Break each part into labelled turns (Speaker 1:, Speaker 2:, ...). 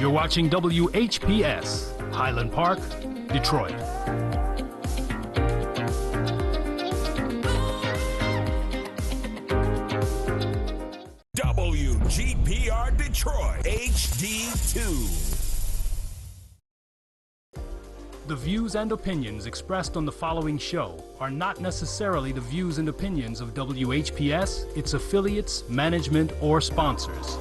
Speaker 1: You're watching WHPS, Highland Park, Detroit.
Speaker 2: WGPR Detroit, HD2.
Speaker 1: The views and opinions expressed on the following show are not necessarily the views and opinions of WHPS, its affiliates, management, or sponsors.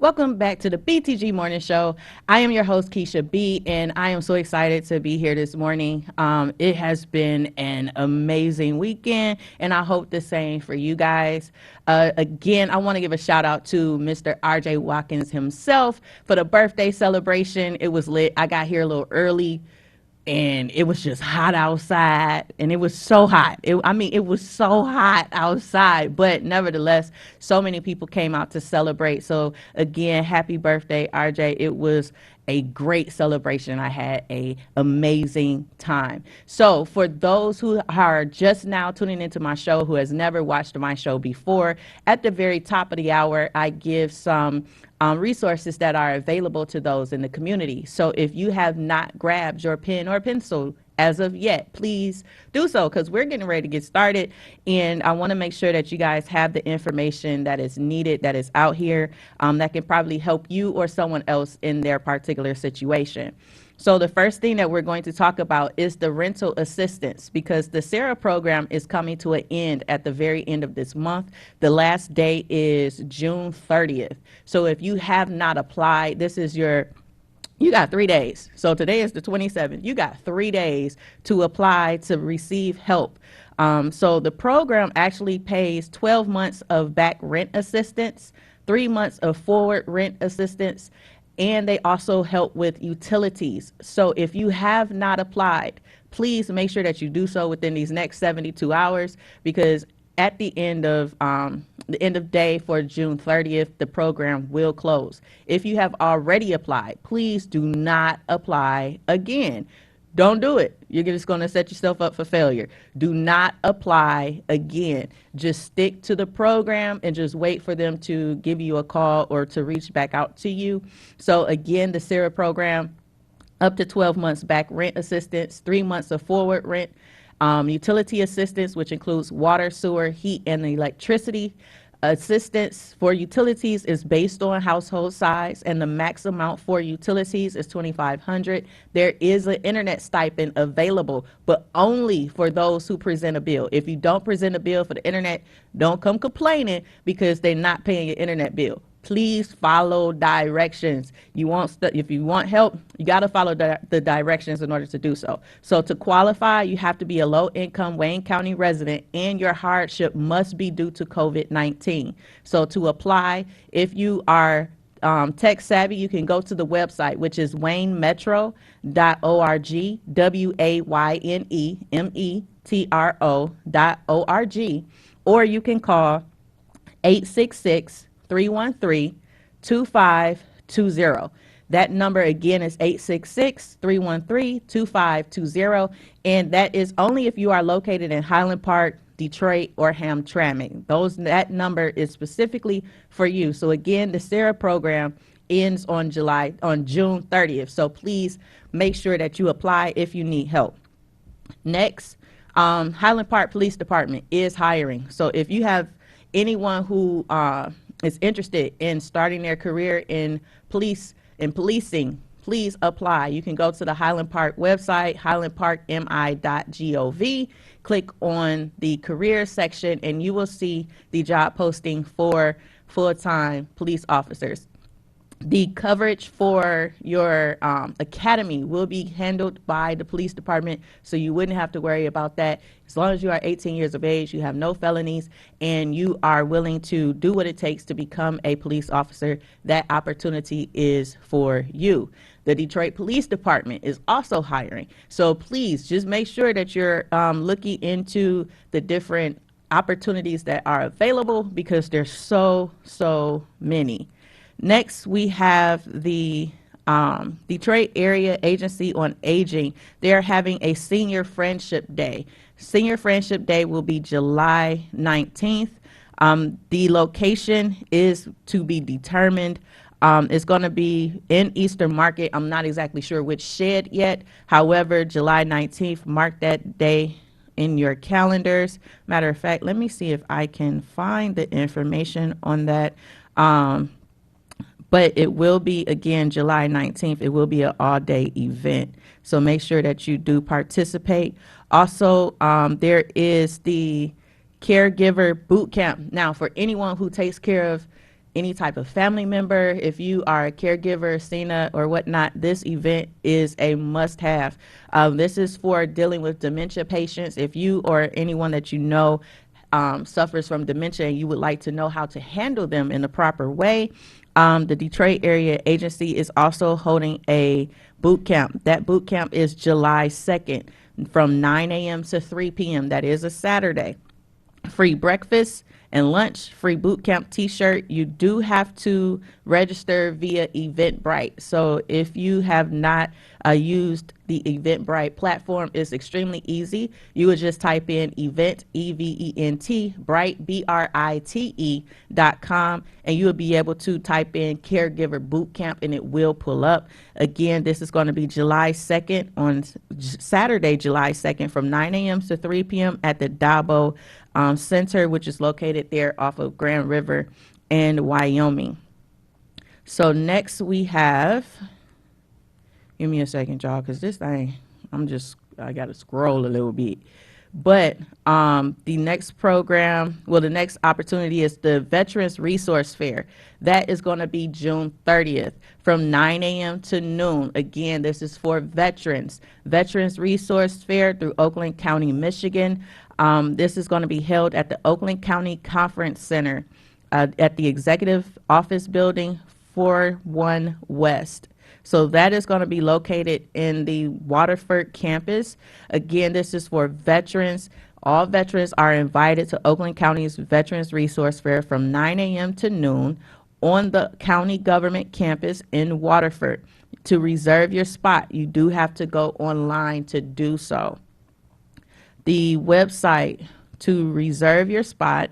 Speaker 3: Welcome back to the Btg Morning Show. I am your host, Keisha B, and I am so excited to be here this morning. It has been an amazing weekend, and I hope the same for you guys. Again, I want to give a shout out to Mr. RJ Watkins himself for the birthday celebration. It was lit. I got here a little early, and it was just hot outside, and it was so hot. It was so hot outside, but nevertheless, so many people came out to celebrate. So again, happy birthday, RJ. It was a great celebration. I had an amazing time. So for those who are just now tuning into my show, who has never watched my show before, at the very top of the hour, I give some resources that are available to those in the community. So if you have not grabbed your pen or pencil as of yet, please do so, because we're getting ready to get started, and I want to make sure that you guys have the information that is needed, that is out here, that can probably help you or someone else in their particular situation. So the first thing that we're going to talk about is the rental assistance, because the SARA program is coming to an end at the very end of this month. The last day is June 30th. So if you have not applied, you got 3 days. So today is the 27th. You got 3 days to apply to receive help. So the program actually pays 12 months of back rent assistance, 3 months of forward rent assistance, and they also help with utilities. So if you have not applied, please make sure that you do so within these next 72 hours, because at the end of day for June 30th, the program will close. If you have already applied, please do not apply again. Don't do it. You're just going to set yourself up for failure. Do not apply again. Just stick to the program and just wait for them to give you a call or to reach back out to you. So again, the SARA program, up to 12 months back rent assistance, 3 months of forward rent, utility assistance, which includes water, sewer, heat, and electricity. Assistance for utilities is based on household size, and the max amount for utilities is $2,500. There is an internet stipend available, but only for those who present a bill. If you don't present a bill for the internet, don't come complaining because they're not paying your internet bill. Please follow directions. If you want help, you got to follow the directions in order to do so. So to qualify, you have to be a low-income Wayne County resident, and your hardship must be due to COVID-19. So to apply, if you are tech savvy, you can go to the website, which is waynemetro.org, WAYNEMETRO.org, or you can call 866-313-2520. That number again is 866-313-2520, and that is only if you are located in Highland Park, Detroit, or Hamtramck. That number is specifically for you. So again, the SARA program ends on June 30th. So please make sure that you apply if you need help. Next, Highland Park Police Department is hiring. So if you have anyone who is interested in starting their career in policing, please apply. You can go to the Highland Park website, highlandparkmi.gov, click on the career section, and you will see the job posting for full-time police officers. The coverage for your academy will be handled by the police department, so you wouldn't have to worry about that. As long as you are 18 years of age, you have no felonies, and you are willing to do what it takes to become a police officer, that opportunity is for you. The Detroit Police Department is also hiring, so please just make sure that you're looking into the different opportunities that are available, because there's so many. Next, we have the Detroit Area Agency on Aging. They're having a Senior Friendship Day. Senior Friendship Day will be July 19th. The location is to be determined. It's going to be in Eastern Market. I'm not exactly sure which shed yet. However, July 19th, mark that day in your calendars. Matter of fact, let me see if I can find the information on that. But it will be, again, July 19th. It will be an all-day event. So make sure that you do participate. Also, there is the Caregiver Boot Camp. Now, for anyone who takes care of any type of family member, if you are a caregiver, SENA, or whatnot, this event is a must-have. This is for dealing with dementia patients. If you or anyone that you know suffers from dementia and you would like to know how to handle them in the proper way, the Detroit Area Agency is also holding a boot camp. That boot camp is July 2nd from 9 a.m. to 3 p.m. That is a Saturday. Free breakfast and lunch, free boot camp t-shirt. You do have to register via Eventbrite. So if you have not used the Eventbrite platform, it's extremely easy. You would just type in event, E-V-E-N-T, Brite, BRITE.com, and you will be able to type in Caregiver Boot Camp and it will pull up. Again, this is going to be July 2nd on Saturday, July 2nd from 9 a.m. to 3 p.m. at the Dabo Center, which is located there off of Grand River in Wyoming. So next we have, give me a second, y'all, because this thing, I got to scroll a little bit. But the next program, well, the next opportunity is the Veterans Resource Fair. That is going to be June 30th from 9 a.m. to noon. Again, this is for veterans. Veterans Resource Fair through Oakland County, Michigan. This is going to be held at the Oakland County Conference Center at the Executive Office Building, 41 West. So that is going to be located in the Waterford campus. Again, this is for veterans. All veterans are invited to Oakland County's Veterans Resource Fair from 9 a.m. to noon on the county government campus in Waterford. To reserve your spot, you do have to go online to do so. The website to reserve your spot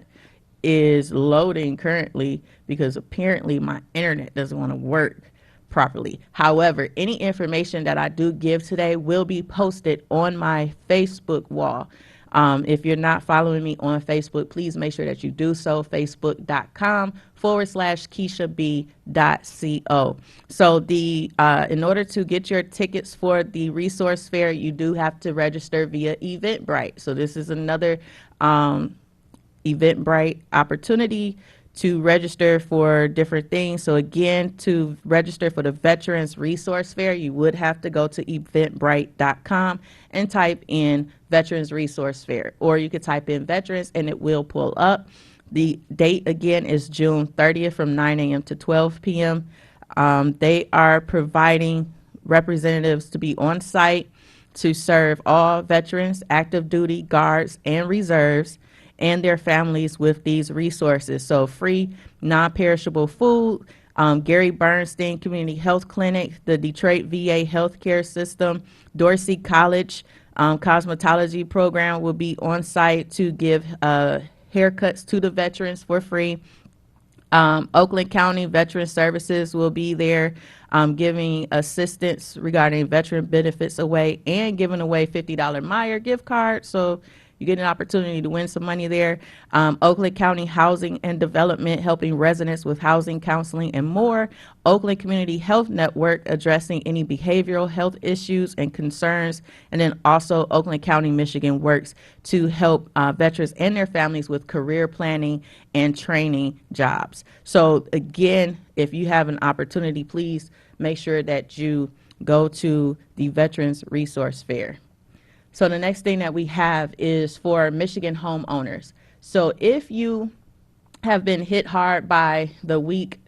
Speaker 3: is loading currently because apparently my internet doesn't want to work properly. However, any information that I do give today will be posted on my Facebook wall. If you're not following me on Facebook, please make sure that you do so, facebook.com/KeishaB.co. So in order to get your tickets for the resource fair, you do have to register via Eventbrite. So this is another Eventbrite opportunity to register for different things. So again, to register for the Veterans Resource Fair, you would have to go to eventbrite.com and type in Veterans Resource Fair, or you could type in veterans and it will pull up. The date again is June 30th from 9 a.m. to 12 p.m. They are providing representatives to be on site to serve all veterans, active duty, guards, and reserves and their families with these resources. So free non-perishable food, Gary Bernstein Community Health Clinic, the Detroit VA Healthcare System, Dorsey College Cosmetology Program will be on site to give haircuts to the veterans for free. Oakland County Veteran Services will be there giving assistance regarding veteran benefits away and giving away $50 Meijer gift card. So You get an opportunity to win some money there. Oakland County Housing and Development, helping residents with housing, counseling, and more. Oakland Community Health Network, addressing any behavioral health issues and concerns. And then also Oakland County, Michigan works to help veterans and their families with career planning and training jobs. So again, if you have an opportunity, please make sure that you go to the Veterans Resource Fair. So the next thing that we have is for Michigan homeowners. So if you have been hit hard by the weak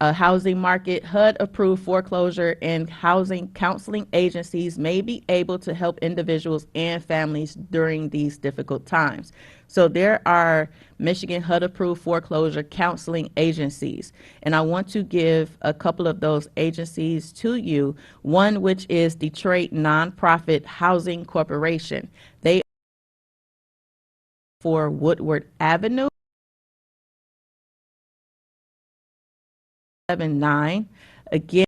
Speaker 3: housing market, HUD-approved foreclosure and housing counseling agencies may be able to help individuals and families during these difficult times. So there are Michigan HUD-approved foreclosure counseling agencies, and I want to give a couple of those agencies to you. One, which is Detroit Nonprofit Housing Corporation. They for Woodward Avenue. 79 again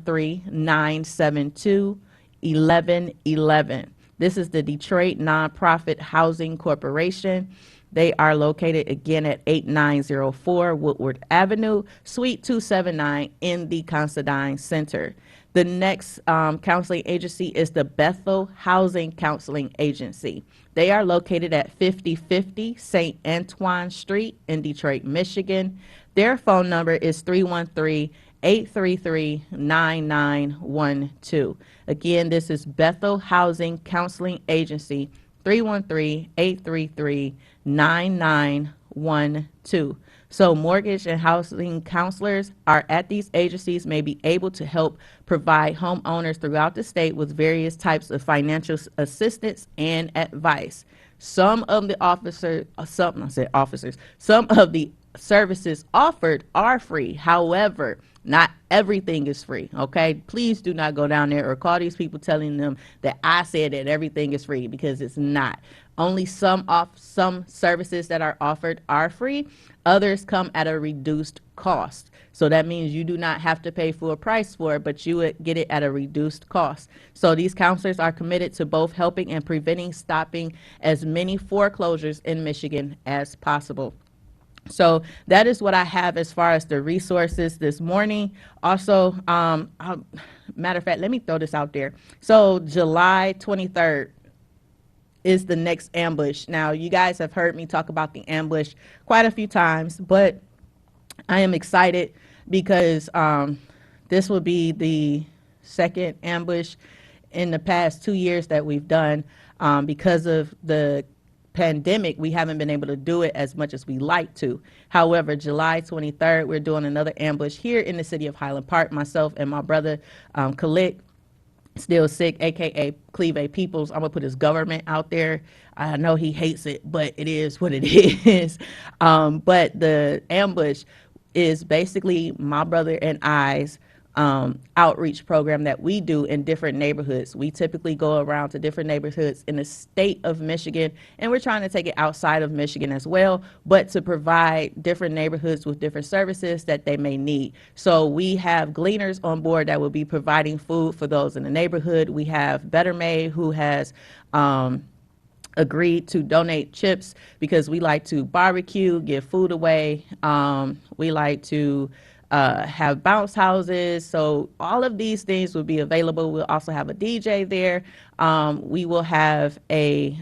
Speaker 3: 3972-1111. This is the Detroit Nonprofit Housing Corporation. They are located again at 8904 Woodward Avenue, Suite 279 in the Considine Center. The next counseling agency is the Bethel Housing Counseling Agency. They are located at 5050 St. Antoine Street in Detroit, Michigan. Their phone number is 313-833-9912. Again, this is Bethel Housing Counseling Agency, 313-833-9912. So mortgage and housing counselors are at these agencies may be able to help provide homeowners throughout the state with various types of financial assistance and advice. Some of the services offered are free. However, not everything is free, okay? Please do not go down there or call these people telling them that I said that everything is free, because it's not. Only some services that are offered are free. Others come at a reduced cost. So that means you do not have to pay full price for it, but you would get it at a reduced cost. So these counselors are committed to both helping and stopping as many foreclosures in Michigan as possible. So that is what I have as far as the resources this morning. Also, matter of fact, let me throw this out there. So July 23rd is the next ambush. Now, you guys have heard me talk about the ambush quite a few times, but I am excited because this will be the second ambush in the past 2 years that we've done. Because of the pandemic, we haven't been able to do it as much as we like to. However, July 23rd, we're doing another ambush here in the city of Highland Park. Myself and my brother, Khalid, still sick, aka Cleve A. Peoples. I'm gonna put his government out there. I know he hates it, but it is what it is. But the ambush is basically my brother and I's outreach program that we do in different neighborhoods. We typically go around to different neighborhoods in the state of Michigan, and we're trying to take it outside of Michigan as well, but to provide different neighborhoods with different services that they may need. So we have gleaners on board that will be providing food for those in the neighborhood. We have Better Made, who has agreed to donate chips because we like to barbecue, give food away. We like to have bounce houses. So all of these things will be available. We'll also have a DJ there. We will have a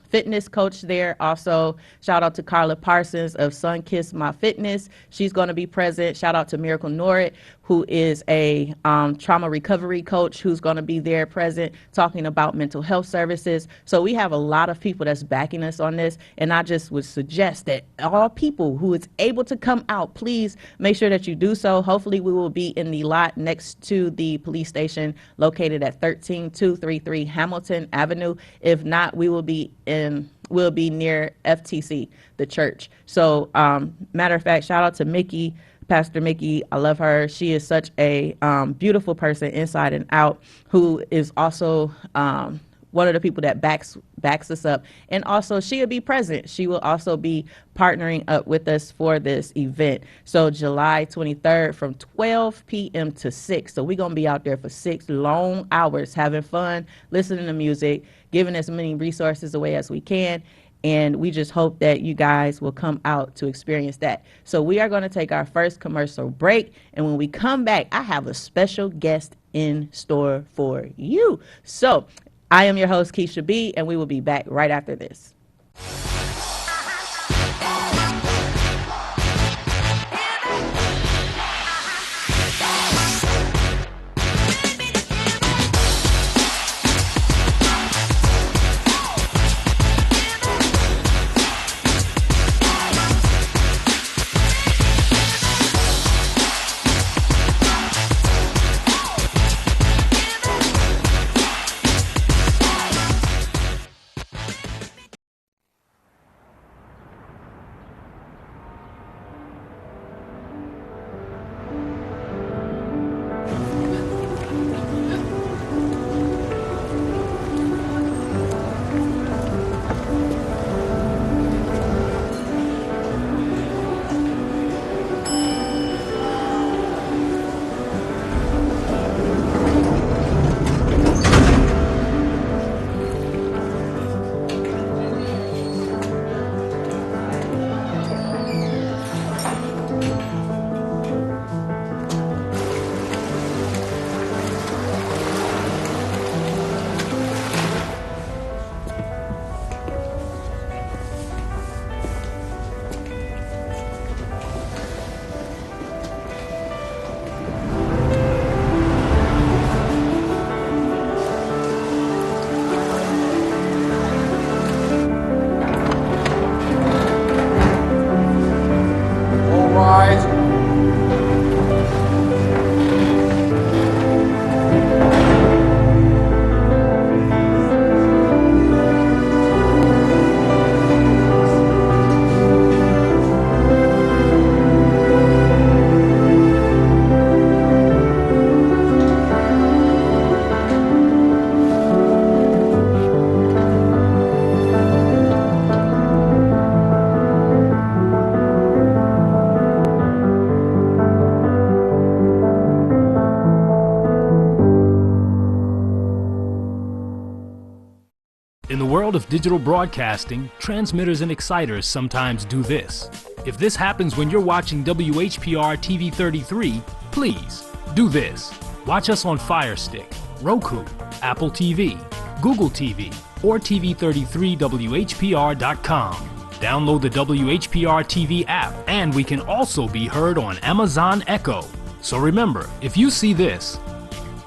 Speaker 3: fitness coach there. Also, shout out to Carla Parsons of Sun Kiss My Fitness. She's going to be present. Shout out to Miracle Norrit, who is a trauma recovery coach, who's going to be there present talking about mental health services. So we have a lot of people that's backing us on this, and I just would suggest that all people who is able to come out, please make sure that you do so. Hopefully we will be in the lot next to the police station located at 13233 Hamilton Avenue. If not, we will be near FTC, the church. So matter of fact, shout out to Mickey, Pastor Mickey. I love her. She is such a beautiful person inside and out, who is also one of the people that backs us up. And also she'll be present. She will also be partnering up with us for this event. So July 23rd from 12 p.m. to 6. So we're going to be out there for 6 long hours having fun, listening to music, giving as many resources away as we can. And we just hope that you guys will come out to experience that. So we are going to take our first commercial break. And when we come back, I have a special guest in store for you. So I am your host, Keisha B, and we will be back right after this.
Speaker 1: In the world of digital broadcasting, transmitters and exciters sometimes do this. If this happens when you're watching WHPR TV 33, please do this. Watch us on Fire Stick, Roku, Apple TV, Google TV, or TV33WHPR.com. Download the WHPR TV app, and we can also be heard on Amazon Echo. So remember, if you see this,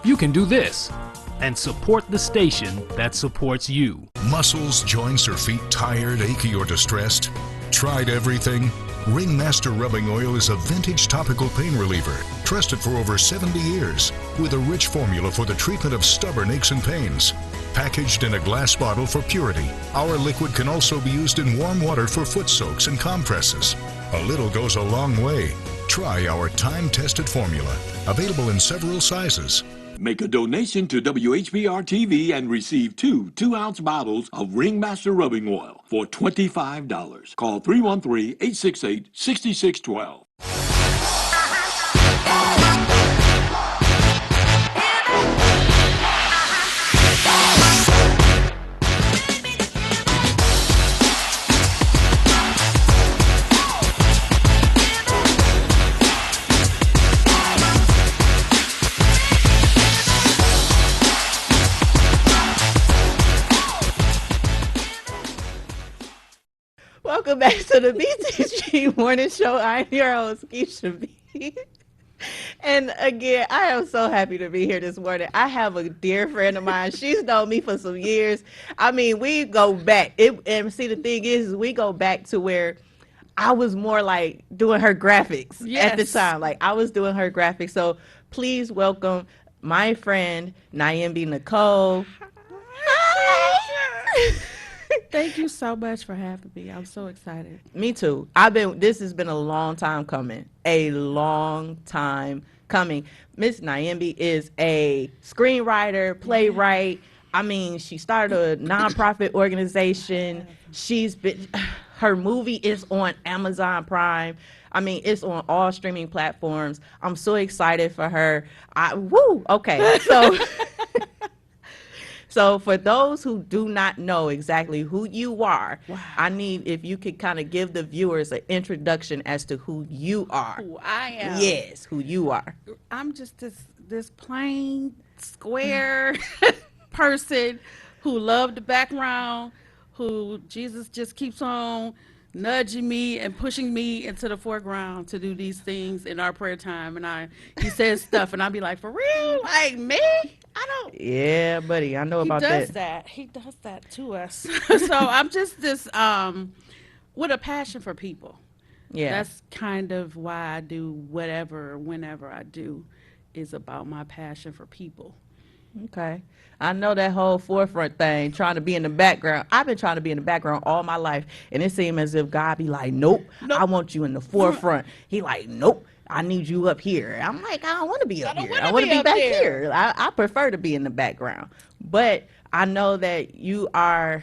Speaker 1: you can do this and support the station that supports you.
Speaker 4: Muscles, joints, or feet tired, achy, or distressed? Tried everything? Ringmaster Rubbing Oil is a vintage topical pain reliever, trusted for over 70 years, with a rich formula for the treatment of stubborn aches and pains. Packaged in a glass bottle for purity, our liquid can also be used in warm water for foot soaks and compresses. A little goes a long way. Try our time-tested formula, available in several sizes.
Speaker 5: Make a donation to WHPR TV and receive two 2-ounce bottles of Ringmaster Rubbing Oil for $25. Call 313-868-6612.
Speaker 3: Welcome back to the Btg Morning Show. I'm your host, Keisha B. And again, I am so happy to be here this morning. I have a dear friend of mine. She's known me for some years. I mean, we go back. And see, the thing is, we go back to where I was more like doing her graphics at the time. Like, I was doing her graphics. So please welcome my friend, Nyembi Nicole. Hi.
Speaker 6: Thank you so much for having me. I'm so excited.
Speaker 3: Me too. This has been a long time coming. A long time coming. Miss Nyembi is a screenwriter, playwright. I mean, she started a nonprofit organization. Her movie is on Amazon Prime. I mean, it's on all streaming platforms. I'm so excited for her. Okay. So So for those who do not know exactly who you are,
Speaker 6: Wow.
Speaker 3: I need if you could kind of give the viewers an introduction as to who you are.
Speaker 6: Who I am.
Speaker 3: Yes, who you are.
Speaker 6: I'm just this plain square person who loved the background, who Jesus just keeps on nudging me and pushing me into the foreground to do these things in our prayer time. And he says stuff, and I'll be like, for real? Like me? I don't.
Speaker 3: Yeah, buddy, I know
Speaker 6: He
Speaker 3: about
Speaker 6: does
Speaker 3: that.
Speaker 6: that. He does that to us. So I'm just this with a passion for people.
Speaker 3: Yeah.
Speaker 6: That's kind of why I do whatever, whenever I do, is about my passion for people.
Speaker 3: Okay. I know that whole forefront thing, trying to be in the background. I've been trying to be in the background all my life, and it seems as if God be like, nope, I want you in the forefront. He like, nope, I need you up here. I'm like, I don't want to be up here. I want to be back here. I prefer to be in the background. But I know that you are,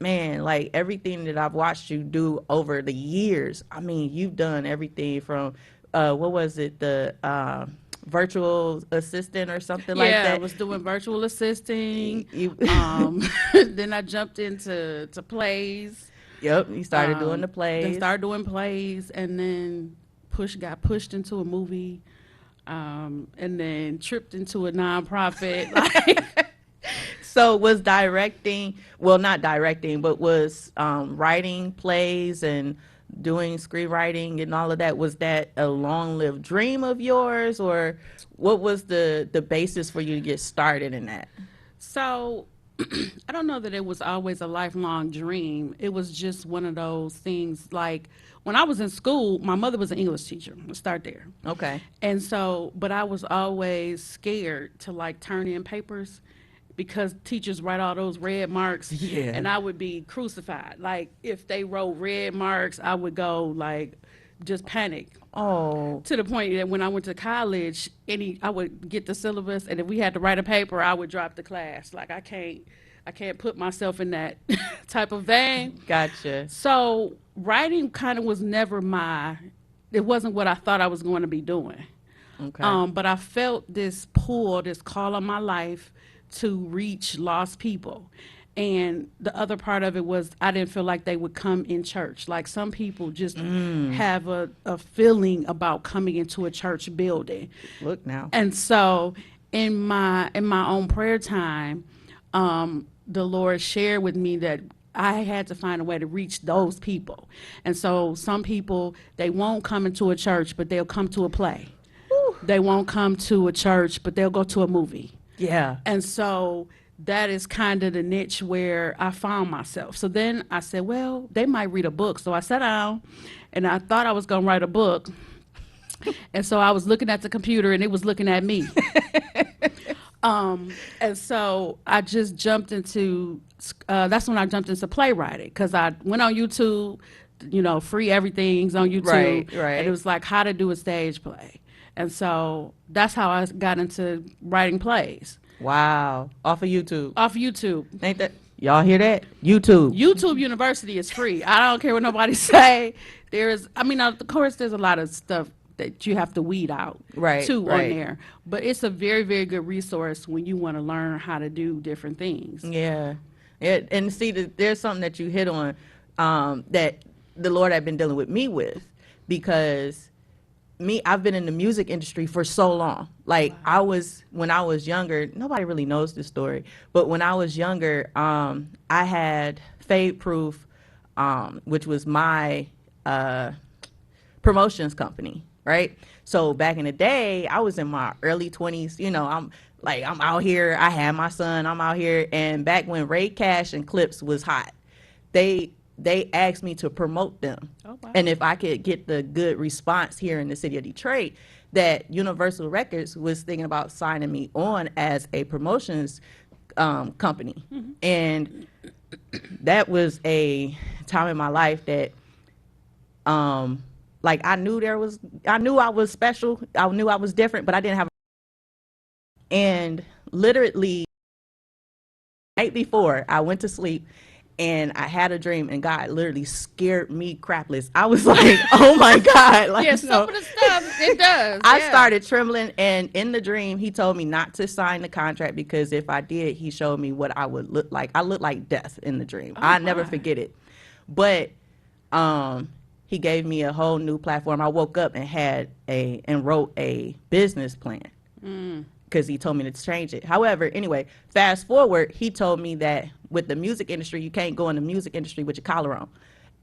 Speaker 3: man, like everything that I've watched you do over the years. I mean, you've done everything from, what was it, the virtual assistant or something like that.
Speaker 6: Yeah, I was doing virtual assisting. Then I jumped into plays.
Speaker 3: Yep, you started doing the plays.
Speaker 6: Then started doing plays, and then got pushed into a movie, and then tripped into a nonprofit. Like,
Speaker 3: so was directing, well, not directing, but was writing plays and doing screenwriting and all of that, was that a long-lived dream of yours, or what was the basis for you to get started in that?
Speaker 6: So I don't know that it was always a lifelong dream. It was just one of those things. Like when I was in school, my mother was an English teacher. Let's start there.
Speaker 3: Okay.
Speaker 6: And so, but I was always scared to like turn in papers because teachers write all those red marks.
Speaker 3: Yeah.
Speaker 6: And I would be crucified. Like if they wrote red marks, I would go like just panic.
Speaker 3: Oh.
Speaker 6: To the point that when I went to college, I would get the syllabus, and if we had to write a paper, I would drop the class. Like I can't put myself in that type of vein.
Speaker 3: Gotcha.
Speaker 6: So writing kind of was never it wasn't what I thought I was going to be doing.
Speaker 3: Okay.
Speaker 6: But I felt this pull, this call on my life to reach lost people. And the other part of it was I didn't feel like they would come in church. Like some people just have a feeling about coming into a church building.
Speaker 3: Look now.
Speaker 6: And so in my own prayer time, the Lord shared with me that I had to find a way to reach those people. And so some people, they won't come into a church, but they'll come to a play. Whew. They won't come to a church, but they'll go to a movie.
Speaker 3: Yeah.
Speaker 6: And so that is kind of the niche where I found myself. So then I said, well, they might read a book. So I sat down and I thought I was going to write a book. And so I was looking at the computer and it was looking at me. And so I just jumped into, that's when I jumped into playwriting, because I went on YouTube, free everything's on YouTube.
Speaker 3: Right.
Speaker 6: And it was like how to do a stage play. And so that's how I got into writing plays.
Speaker 3: Wow. Off of YouTube.
Speaker 6: Off YouTube.
Speaker 3: Ain't that? Y'all hear that? YouTube.
Speaker 6: YouTube University is free. I don't care what nobody say. Of course, there's a lot of stuff that you have to weed out
Speaker 3: right.
Speaker 6: on there. But it's a very, very good resource when you want to learn how to do different things.
Speaker 3: Yeah. And see, there's something that you hit on that the Lord had been dealing with me with, because I've been in the music industry for so long. Like when I was younger, nobody really knows this story, but when I was younger, I had Fade Proof, which was my promotions company, right? So back in the day, I was in my early 20s, I'm out here, I had my son, I'm out here. And back when Ray Cash and Clips was hot, they asked me to promote them.
Speaker 6: Oh, wow.
Speaker 3: And if I could get the good response here in the city of Detroit, that Universal Records was thinking about signing me on as a promotions company. Mm-hmm. And that was a time in my life that I knew I was special. I knew I was different, but I didn't have. And literally, the night before I went to sleep, And I had a dream, and God literally scared me crapless. I was like, "Oh my God!" Like,
Speaker 6: Yeah, some of the stuff it does.
Speaker 3: I
Speaker 6: yeah.
Speaker 3: started trembling, and in the dream, he told me not to sign the contract because if I did, he showed me what I would look like. I looked like death in the dream. I never
Speaker 6: my.
Speaker 3: forget it. But he gave me a whole new platform. I woke up and wrote a business plan because he told me to change it. However, anyway, fast forward, he told me that with the music industry, you can't go in the music industry with your collar on.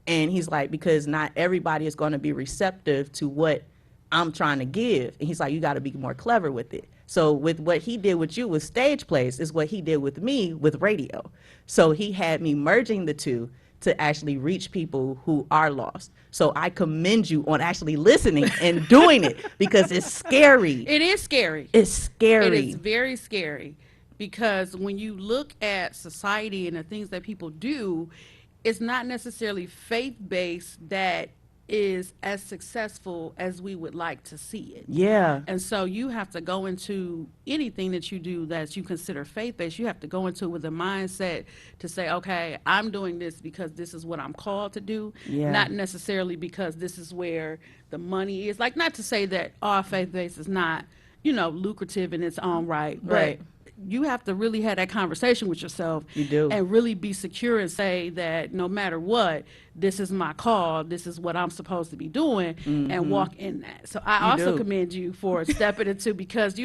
Speaker 3: And he's like, because not everybody is going to be receptive to what I'm trying to give. And he's like, you got to be more clever with it. So with what he did with you with stage plays is what he did with me with radio. So he had me merging the two to actually reach people who are lost. So I commend you on actually listening and doing it because it's scary.
Speaker 6: It is scary.
Speaker 3: It's scary.
Speaker 6: It is very scary because when you look at society and the things that people do, it's not necessarily faith-based that is as successful as we would like to see it.
Speaker 3: Yeah.
Speaker 6: And so you have to go into anything that you do that you consider faith-based. You have to go into it with a mindset to say, okay, I'm doing this because this is what I'm called to do, not necessarily because this is where the money is. Like, not to say that all faith-based is not, lucrative in its own right.
Speaker 3: Right.
Speaker 6: But you have to really have that conversation with yourself.
Speaker 3: You do.
Speaker 6: And really be secure and say that no matter what, this is my call, this is what I'm supposed to be doing, and walk in that. So I also commend you for stepping into, because,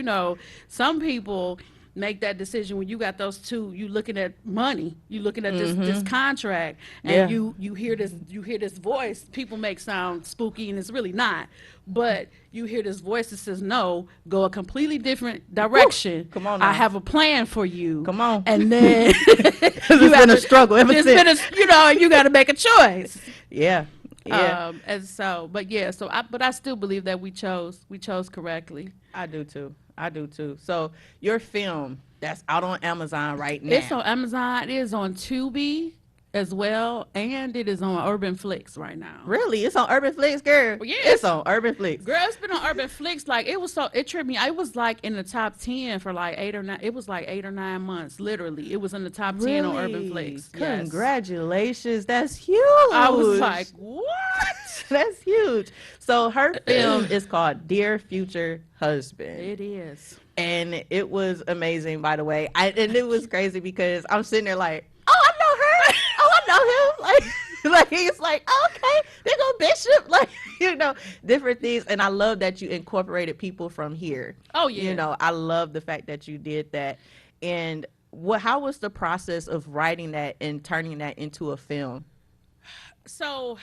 Speaker 6: some people make that decision when you got those two, you looking at money, you looking at this contract, and you hear this voice. People make sound spooky, and it's really not. But you hear this voice that says, no, go a completely different direction.
Speaker 3: Come on now.
Speaker 6: I have a plan for you.
Speaker 3: Come on.
Speaker 6: And then
Speaker 3: It's been a struggle ever since.
Speaker 6: You got to make a choice.
Speaker 3: Yeah. Yeah.
Speaker 6: But I still believe that we chose correctly.
Speaker 3: I do too. So your film that's out on Amazon right now.
Speaker 6: It's on Amazon. It is on Tubi as well, and it is on Urban Flix right now.
Speaker 3: Really? It's on Urban Flix, girl?
Speaker 6: Well, yeah,
Speaker 3: It's on Urban Flix.
Speaker 6: Girl, it's been on Urban Flix. Like, it tripped me. I was like in the top 10 for like 8 or 9. It was like 8 or 9 months. Literally, it was in the top 10 on Urban Flix. Yes.
Speaker 3: Congratulations. That's huge.
Speaker 6: I was like, what?
Speaker 3: That's huge. So her film is called Dear Future Husband.
Speaker 6: It is.
Speaker 3: And it was amazing, by the way. And it was crazy because I'm sitting there like, oh, I know her. Oh, I know him. Like he's like, oh, okay, there go Bishop. Like, different things. And I love that you incorporated people from here.
Speaker 6: Oh, yeah.
Speaker 3: I love the fact that you did that. And how was the process of writing that and turning that into a film?
Speaker 6: So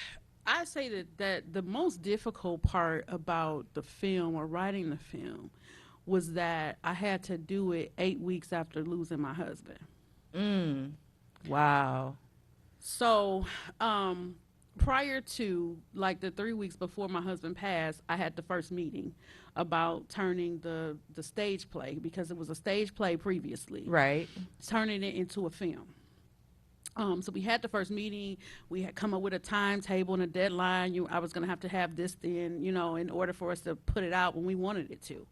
Speaker 6: I say that the most difficult part about the film or writing the film was that I had to do it 8 weeks after losing my husband.
Speaker 3: Wow.
Speaker 6: So prior to, like, the 3 weeks before my husband passed, I had the first meeting about turning the stage play, because it was a stage play previously. Right. Turning it into a film. So we had the first meeting. We had come up with a timetable and a deadline. I was going to have this then, in order for us to put it out when we wanted it to.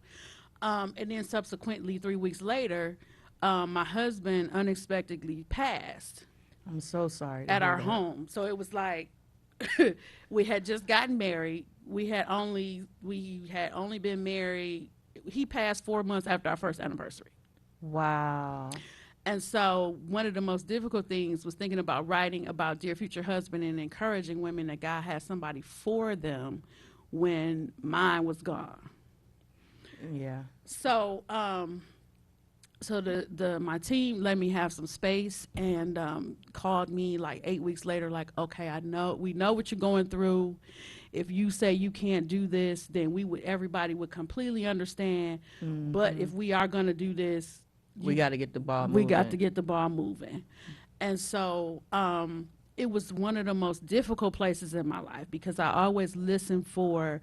Speaker 6: And then subsequently, 3 weeks later, my husband unexpectedly passed.
Speaker 3: I'm so sorry.
Speaker 6: At our home. So it was like we had just gotten married. We had only been married. He passed 4 months after our first anniversary.
Speaker 3: Wow.
Speaker 6: And so one of the most difficult things was thinking about writing about Dear Future Husband and encouraging women that God has somebody for them when mine was gone.
Speaker 3: Yeah.
Speaker 6: So my team let me have some space and called me like 8 weeks later, like, okay, we know what you're going through. If you say you can't do this, then everybody would completely understand. Mm-hmm. But if we are going to do this,
Speaker 3: we got to get the ball moving.
Speaker 6: We got to get the ball moving. And so it was one of the most difficult places in my life, because I always listen for,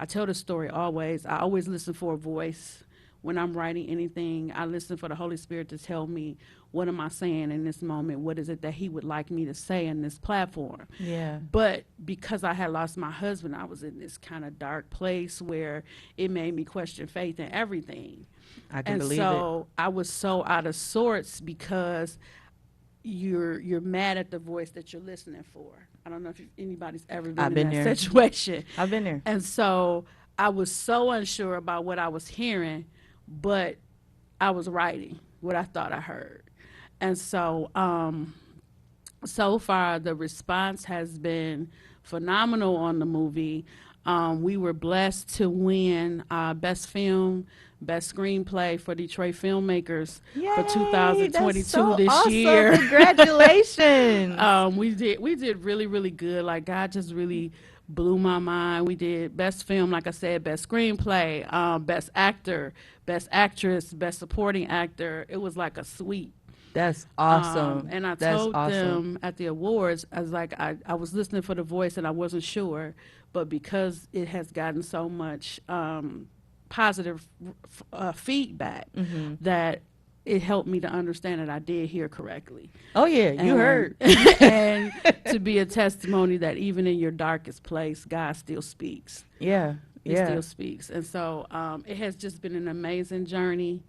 Speaker 6: I tell the story always, I always listen for a voice. When I'm writing anything, I listen for the Holy Spirit to tell me, what am I saying in this moment? What is it that he would like me to say in this platform? Yeah. But because I had lost my husband, I was in this kind of dark place where it made me question faith and everything.
Speaker 3: I can believe it.
Speaker 6: And so I was so out of sorts, because you're mad at the voice that you're listening for. I don't know if anybody's ever been
Speaker 3: I've
Speaker 6: in
Speaker 3: been
Speaker 6: that
Speaker 3: there.
Speaker 6: situation.
Speaker 3: I've been there.
Speaker 6: And so I was so unsure about what I was hearing, but I was writing what I thought I heard. And so so far the response has been phenomenal on the movie. We were blessed to win Best Film, Best Screenplay for Detroit Filmmakers for
Speaker 3: Yay,
Speaker 6: 2022
Speaker 3: that's so
Speaker 6: this
Speaker 3: awesome.
Speaker 6: year.
Speaker 3: Congratulations.
Speaker 6: We did really, really good. Like, God just really blew my mind. We did Best Film, like I said, Best Screenplay, Best Actor, Best Actress, Best Supporting Actor. It was like a sweep.
Speaker 3: That's awesome.
Speaker 6: And I
Speaker 3: That's
Speaker 6: told
Speaker 3: awesome.
Speaker 6: them at the awards, I was like, I was listening for the voice and I wasn't sure, but because it has gotten so much positive feedback, that it helped me to understand that I did hear correctly.
Speaker 3: Oh yeah, you heard.
Speaker 6: And to be a testimony that even in your darkest place, God still speaks.
Speaker 3: Yeah,
Speaker 6: He
Speaker 3: yeah.
Speaker 6: still speaks. And so it has just been an amazing journey.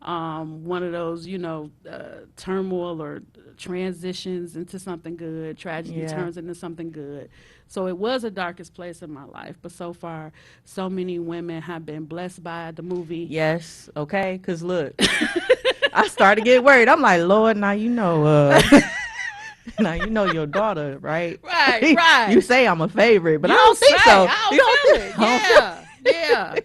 Speaker 6: One of those, turmoil or transitions into something good, tragedy
Speaker 3: Yeah.
Speaker 6: turns into something good. So it was the darkest place in my life, but so far, so many women have been blessed by the movie.
Speaker 3: Yes, okay, because look, I started to get worried. I'm like, Lord, now you know, now you know your daughter, right?
Speaker 6: Right, right.
Speaker 3: You say I'm a favorite, but
Speaker 6: You
Speaker 3: I don't think
Speaker 6: say,
Speaker 3: so.
Speaker 6: I
Speaker 3: You
Speaker 6: don't feel
Speaker 3: think-
Speaker 6: it.
Speaker 3: I don't feel-
Speaker 6: Yeah, yeah.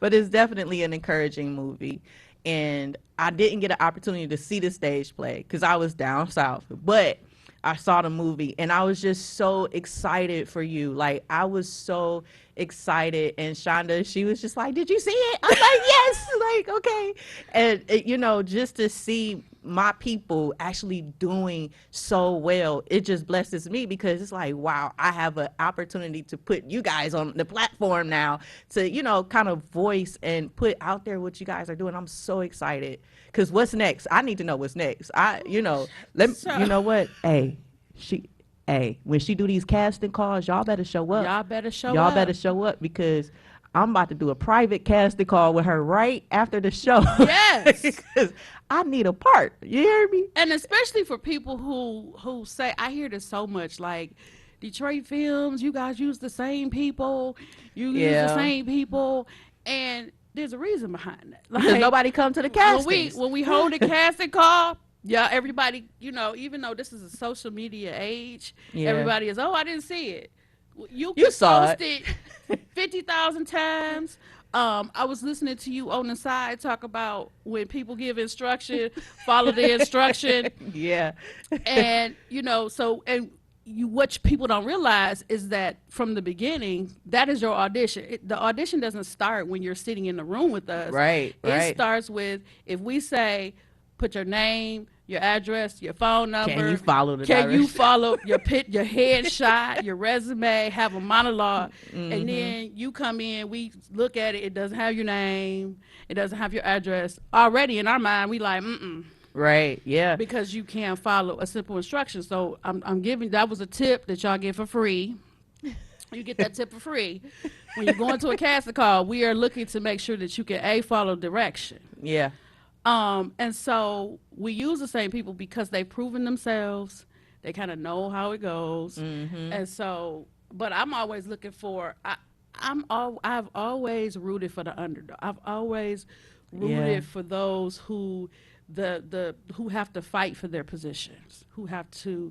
Speaker 3: But it's definitely an encouraging movie. And I didn't get an opportunity to see the stage play because I was down south. But I saw the movie and I was just so excited for you. Like, I was so excited. And Shonda, she was just like, did you see it? I'm like, yes. Like, okay. And, just to see my people actually doing so well, it just blesses me because it's like, wow, I have an opportunity to put you guys on the platform now to, kind of voice and put out there what you guys are doing. I'm so excited because what's next? I need to know what's next. You know what? When she do these casting calls, y'all better show up.
Speaker 6: Y'all better show
Speaker 3: Y'all
Speaker 6: up.
Speaker 3: better show up because I'm about to do a private casting call with her right after the show.
Speaker 6: Yes.
Speaker 3: Because I need a part. You hear me?
Speaker 6: And especially for people who say, I hear this so much, like, Detroit Films, you guys use the same people, use the same people, and there's a reason behind that. Like,
Speaker 3: Because nobody come to the castings.
Speaker 6: when we hold a casting call, yeah, everybody, even though this is a social media age,
Speaker 3: Yeah.
Speaker 6: everybody is, I didn't see it. You
Speaker 3: saw
Speaker 6: post it 50,000 times. I was listening to you on the side talk about when people give instruction, follow the instruction.
Speaker 3: Yeah.
Speaker 6: And, what people don't realize is that from the beginning, that is your audition. The audition doesn't start when you're sitting in the room with us.
Speaker 3: Right.
Speaker 6: It starts with, if we say, put your name, your address, your phone number.
Speaker 3: Can you follow the
Speaker 6: Can you
Speaker 3: directions?
Speaker 6: follow your headshot, your resume, have a monologue, and then you come in, we look at it, it doesn't have your name, it doesn't have your address. Already in our mind, we like,
Speaker 3: Right. Yeah.
Speaker 6: because you can't follow a simple instruction. So I'm giving, that was a tip that y'all get for free. You get that tip for free. When you go into a casting call, we are looking to make sure that you can follow direction.
Speaker 3: Yeah.
Speaker 6: And so we use the same people because they've proven themselves. They kind of know how it goes. And so, but I'm always looking for, I've always rooted for the underdog. I've always rooted for those who who have to fight for their positions, who have to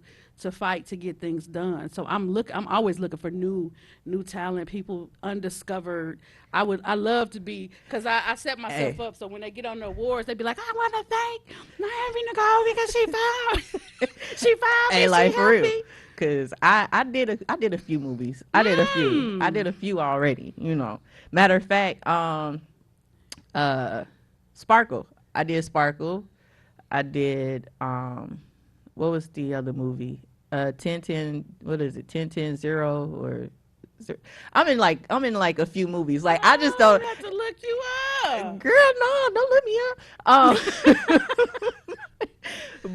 Speaker 6: fight to get things done. So I'm always looking for new talent, people undiscovered. I love to be, because I set myself up so when they get on the awards, they be like, I want to thank Naomi Nicole because she found me.
Speaker 3: Like,
Speaker 6: she
Speaker 3: for
Speaker 6: helped
Speaker 3: real.
Speaker 6: me.
Speaker 3: Because I did a few movies. I did a few already, Matter of fact, Sparkle. I did Sparkle. I did, what was the other movie? 1010, what is it? 1010 or I'm in like a few movies. Like, I just don't.
Speaker 6: I have to look you up.
Speaker 3: Girl, no, don't look me up.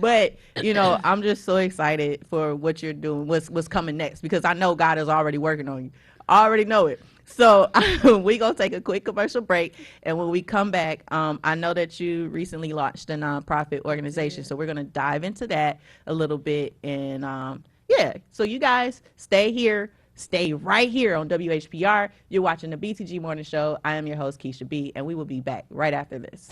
Speaker 3: But I'm just so excited for what you're doing, what's coming next, because I know God is already working on you. I already know it. So we gonna take a quick commercial break, and when we come back, I know that you recently launched a nonprofit organization, so we're gonna dive into that a little bit, and yeah. So you guys stay here, stay right here on WHPR. You're watching the BTG Morning Show. I am your host Keisha B, and we will be back right after this.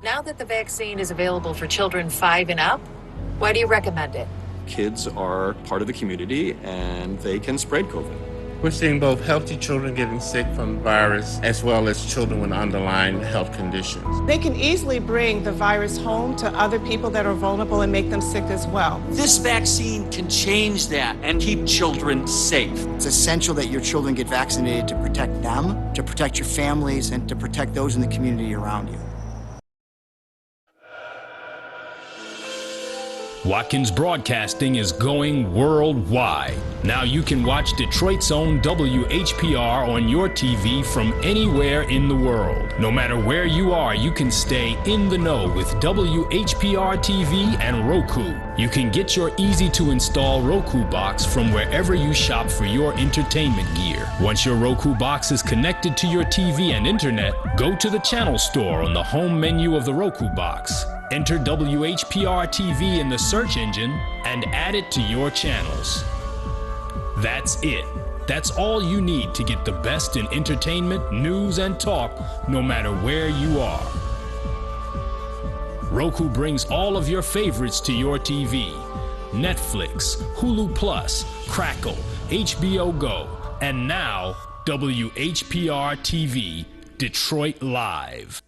Speaker 7: Now that the vaccine is available for children 5 and up, why do you recommend it?
Speaker 8: Kids are part of the community and they can spread COVID.
Speaker 9: We're seeing both healthy children getting sick from the virus as well as children with underlying health conditions.
Speaker 10: They can easily bring the virus home to other people that are vulnerable and make them sick as well.
Speaker 11: This vaccine can change that and keep children safe.
Speaker 12: It's essential that your children get vaccinated to protect them, to protect your families, and to protect those in the community around you.
Speaker 1: Watkins Broadcasting is going worldwide. Now you can watch Detroit's own WHPR on your TV from anywhere in the world. No matter where you are, you can stay in the know with WHPR TV and Roku. You can get your easy-to-install Roku box from wherever you shop for your entertainment gear. Once your Roku box is connected to your TV and internet, go to the channel store on the home menu of the Roku box. Enter WHPR TV in the search engine and add it to your channels. That's it. That's all you need to get the best in entertainment, news, and talk, no matter where you are. Roku brings all of your favorites to your TV. Netflix, Hulu Plus, Crackle, HBO Go, and now WHPR TV, Detroit Live.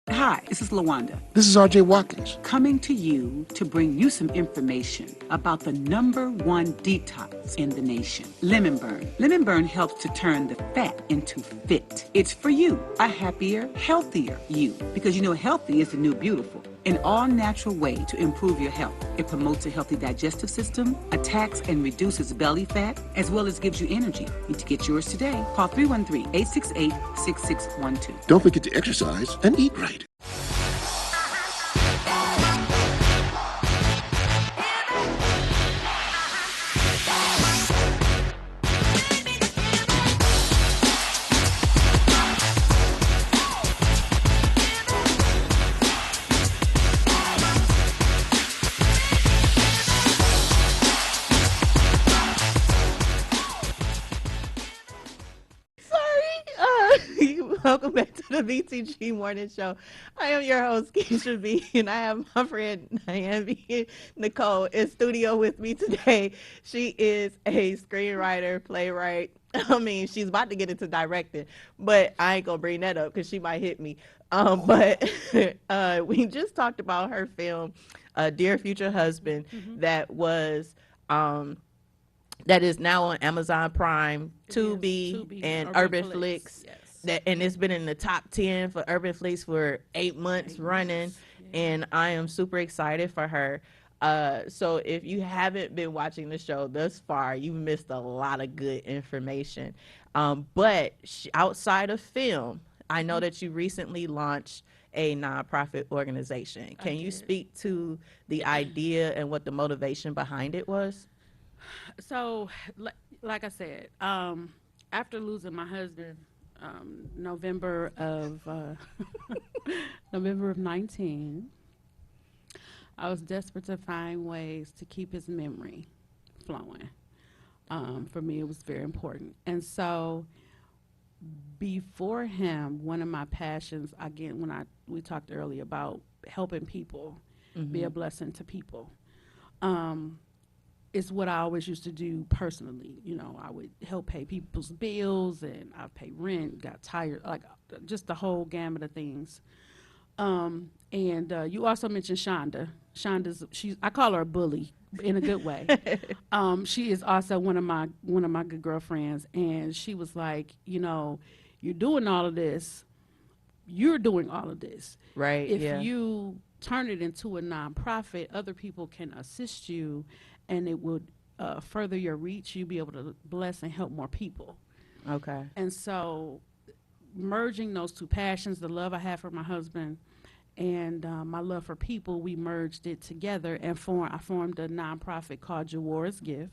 Speaker 13: Hi, this is LaWanda.
Speaker 14: This is RJ Watkins.
Speaker 13: Coming to you to bring you some information about the #1 detox in the nation, Lemon Burn. Lemon Burn helps to turn the fat into fit. It's for you, a happier, healthier you. Because you know healthy is the new beautiful. An all-natural way to improve your health. It promotes a healthy digestive system, attacks and reduces belly fat, as well as gives you energy. Need to get yours today. Call 313-868-6612.
Speaker 14: Don't forget to exercise and eat right.
Speaker 3: Welcome back to the BTG Morning Show. I am your host, Keisha B, and I have my friend Naomi Nicole in studio with me today. She is a screenwriter, playwright. I mean, she's about to get into directing, but I ain't gonna bring that up because she might hit me. But we just talked about her film, Dear Future Husband, that is now on Amazon Prime, Tubi, and Urban Flix. Yes. And it's been in the top 10 for Urban Flix for 8 months running, and I am super excited for her. So if you haven't been watching the show thus far, you've missed a lot of good information. But outside of film, I know that you recently launched a nonprofit organization. Can you speak to the idea and what the motivation behind it was?
Speaker 6: So, like I said, after losing my husband, November of 19, I was desperate to find ways to keep his memory flowing. For me, it was very important. And so before him, one of my passions, again, we talked earlier about helping people, be a blessing to people, is what I always used to do personally. You know, I would help pay people's bills, and I pay rent, got tired, like just the whole gamut of things. And you also mentioned Shonda. I call her a bully in a good way. She is also one of my good girlfriends, and she was like, you're doing all of this. You're doing all of this.
Speaker 3: Right.
Speaker 6: If
Speaker 3: yeah.
Speaker 6: you turn it into a nonprofit, other people can assist you, and it would further your reach. You'll be able to bless and help more people.
Speaker 3: Okay.
Speaker 6: And so merging those two passions, the love I have for my husband and my love for people, we merged it together and I formed a nonprofit called Jawor's Gift.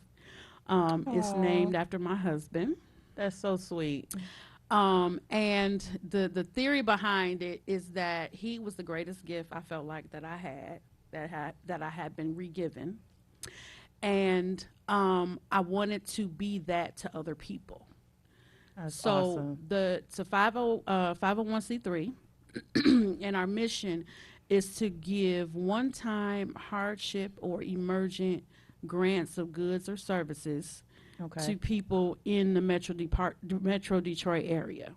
Speaker 6: It's named after my husband.
Speaker 3: That's so sweet.
Speaker 6: And the theory behind it is that he was the greatest gift I felt like that I had been re-given. And I wanted to be that to other people.
Speaker 3: That's
Speaker 6: so
Speaker 3: awesome.
Speaker 6: It's a 501c3, and our mission is to give one-time hardship or emergent grants of goods or services to people in the Metro Detroit area.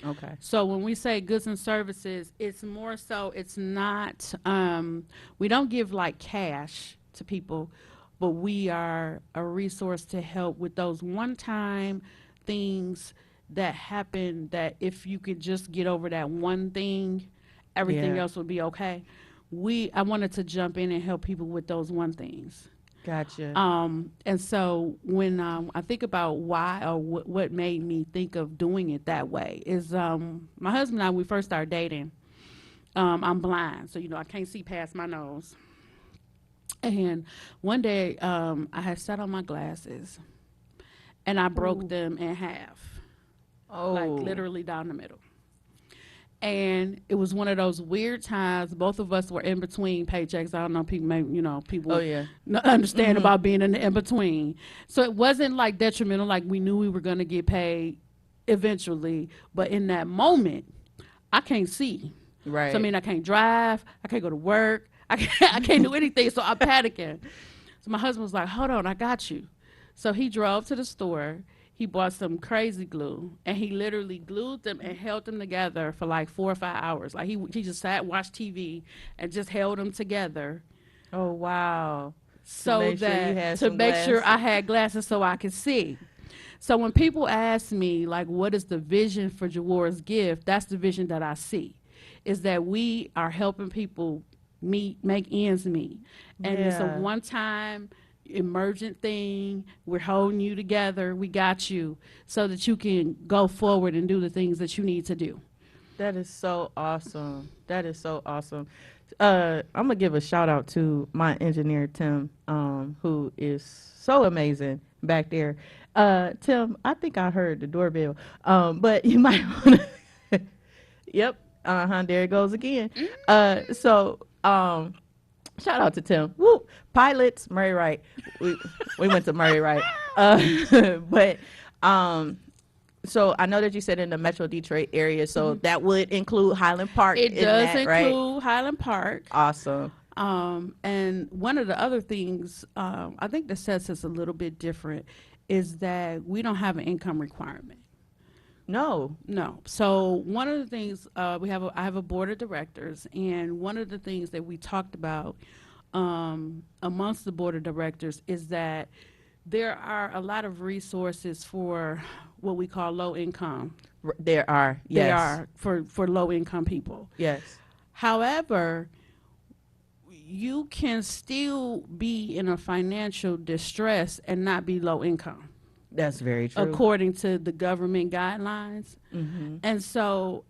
Speaker 3: Okay.
Speaker 6: So when we say goods and services, it's more so, it's not, we don't give like cash to people, but we are a resource to help with those one-time things that happen, that if you could just get over that one thing, everything else would be okay. I wanted to jump in and help people with those one things.
Speaker 3: Gotcha.
Speaker 6: And so when I think about why or what made me think of doing it that way is my husband and I, we first started dating. I'm blind, so I can't see past my nose. And one day I had sat on my glasses and I broke them in half. Like literally down the middle. And it was one of those weird times. Both of us were in between paychecks. I don't know, people understand about being in the in between. So it wasn't like detrimental, like we knew we were going to get paid eventually. But in that moment, I can't see.
Speaker 3: Right.
Speaker 6: So I can't drive. I can't go to work. I can't do anything. So I'm panicking. So my husband was like, "Hold on, I got you." So he drove to the store. He bought some crazy glue, and he literally glued them and held them together for like 4 or 5 hours. Like he just sat, watched TV, and just held them together.
Speaker 3: Oh, wow.
Speaker 6: So to make sure I had glasses so I could see. So when people ask me, like, what is the vision for Jawor's Gift, that's the vision that I see, is that we are helping people make ends meet. And it's a one-time emergent thing. We're holding you together. We got you so that you can go forward and do the things that you need to do.
Speaker 3: That is so awesome. That is so awesome. I'm gonna give a shout out to my engineer Tim, who is so amazing back there. Tim, I think I heard the doorbell, but you might want to. Yep. There it goes again. Shout out to Tim. Woo! Pilots, Murray Wright. We went to Murray Wright. So I know that you said in the Metro Detroit area, so that would include Highland Park.
Speaker 6: It does include
Speaker 3: right?
Speaker 6: Highland Park.
Speaker 3: Awesome.
Speaker 6: And one of the other things I think that sets us a little bit different is that we don't have an income requirement. No. So one of the things I have a board of directors, and one of the things that we talked about amongst the board of directors is that there are a lot of resources for what we call low income.
Speaker 3: There are, yes.
Speaker 6: They are for low income people.
Speaker 3: Yes.
Speaker 6: However, you can still be in a financial distress and not be low income.
Speaker 3: That's very true.
Speaker 6: According to the government guidelines.
Speaker 3: Mm-hmm.
Speaker 6: And so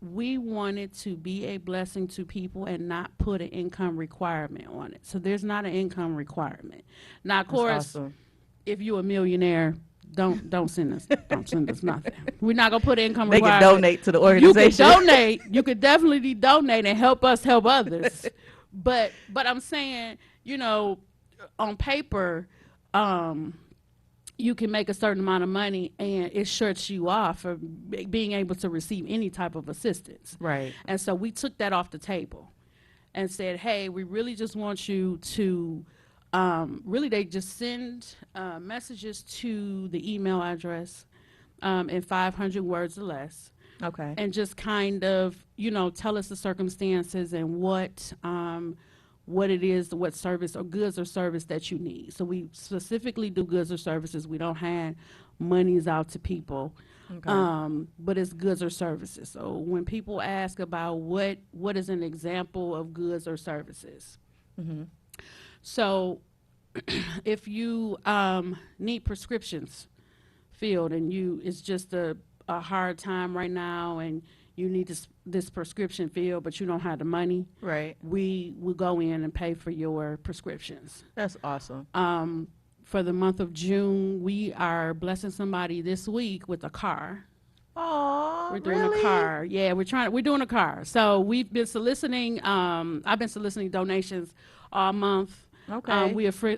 Speaker 6: we wanted to be a blessing to people and not put an income requirement on it. So there's not an income requirement. Now, of course,
Speaker 3: awesome.
Speaker 6: If you're a millionaire, don't send us nothing. We're not gonna put an income
Speaker 3: they
Speaker 6: requirement.
Speaker 3: They can donate to the organization.
Speaker 6: You can donate. You could definitely donate and help us help others. But I'm saying, on paper, you can make a certain amount of money and it shuts you off from being able to receive any type of assistance.
Speaker 3: Right.
Speaker 6: And so we took that off the table and said, hey, we really just want you to they just send messages to the email address in 500 words or less.
Speaker 3: Okay.
Speaker 6: And just kind of, tell us the circumstances and what what it is, what service or goods or service that you need. So we specifically do goods or services. We don't hand monies out to people, but it's goods or services. So when people ask about what is an example of goods or services, so if you need prescriptions filled and it's just a hard time right now and you need this prescription filled, but you don't have the money.
Speaker 3: Right.
Speaker 6: We will go in and pay for your prescriptions.
Speaker 3: That's awesome.
Speaker 6: For the month of June, we are blessing somebody this week with a car.
Speaker 3: Oh,
Speaker 6: we're doing a car. Yeah, we're doing a car. So we've been soliciting. I've been soliciting donations all month.
Speaker 3: Okay.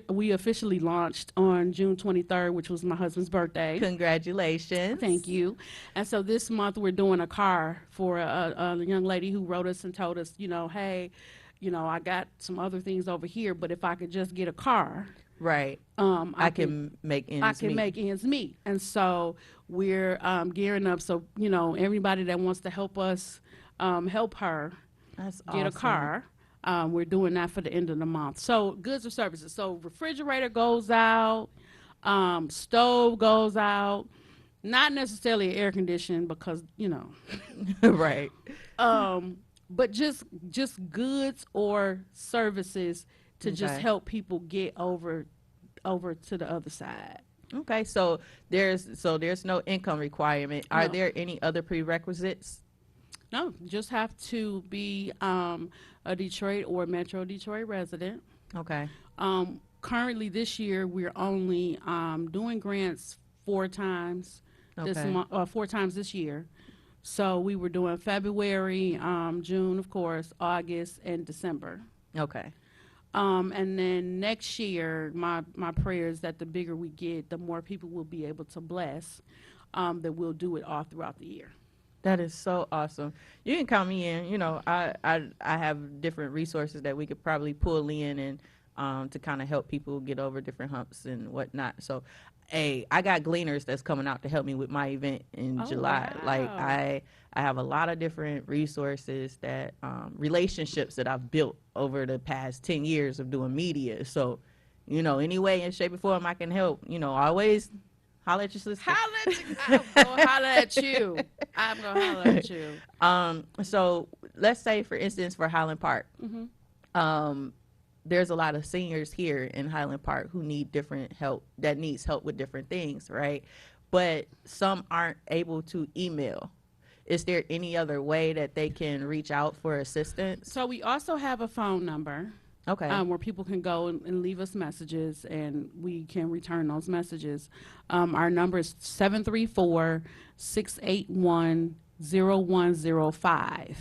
Speaker 6: We officially launched on June 23rd, which was my husband's birthday.
Speaker 3: Congratulations.
Speaker 6: Thank you. And so this month we're doing a car for a young lady who wrote us and told us, hey, I got some other things over here, but if I could just get a car.
Speaker 3: Right. I can make ends meet.
Speaker 6: I can make ends meet. And so we're gearing up. So, everybody that wants to help us help her get a car. We're doing that for the end of the month. So goods or services. So refrigerator goes out, stove goes out, not necessarily air conditioning because,
Speaker 3: right.
Speaker 6: But just goods or services to just help people get over to the other side.
Speaker 3: Okay. So there's no income requirement. Are there any other prerequisites?
Speaker 6: No, just have to be a Detroit or Metro Detroit resident.
Speaker 3: Okay.
Speaker 6: Currently this year we're only doing grants 4 times this month, 4 times this year. So we were doing February, June, of course, August, and December.
Speaker 3: Okay.
Speaker 6: And then next year, my prayer is that the bigger we get, the more people will be able to bless, that we'll do it all throughout the year.
Speaker 3: That is so awesome. You can count me in. I have different resources that we could probably pull in and to kind of help people get over different humps and whatnot. So, I got gleaners that's coming out to help me with my event in July.
Speaker 6: Wow.
Speaker 3: Like I have a lot of different resources that relationships that I've built over the past 10 years of doing media. So, any way in shape or form I can help, always holler at your sister.
Speaker 6: I'm gonna holler at you. I'm gonna holler at you.
Speaker 3: So let's say, for instance, for Highland Park, there's a lot of seniors here in Highland Park who need different help, that needs help with different things, right? But some aren't able to email. Is there any other way that they can reach out for assistance?
Speaker 6: So we also have a phone number.
Speaker 3: Okay.
Speaker 6: Where people can go and leave us messages, and we can return those messages. Our number is 734-681-0105.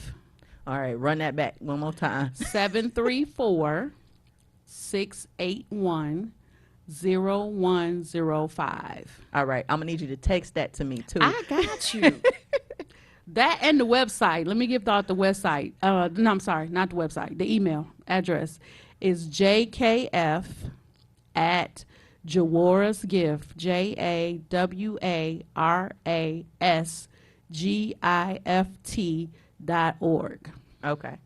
Speaker 3: All right, run that back one more time.
Speaker 6: 734-681-0105.
Speaker 3: All right, I'm going to need you to text that to me, too.
Speaker 6: I got you. That and the website. Let me give out the website. No, I'm sorry, not the website. The email address is jkf@jawarasgift, JAWARASGIFT.org.
Speaker 3: Okay.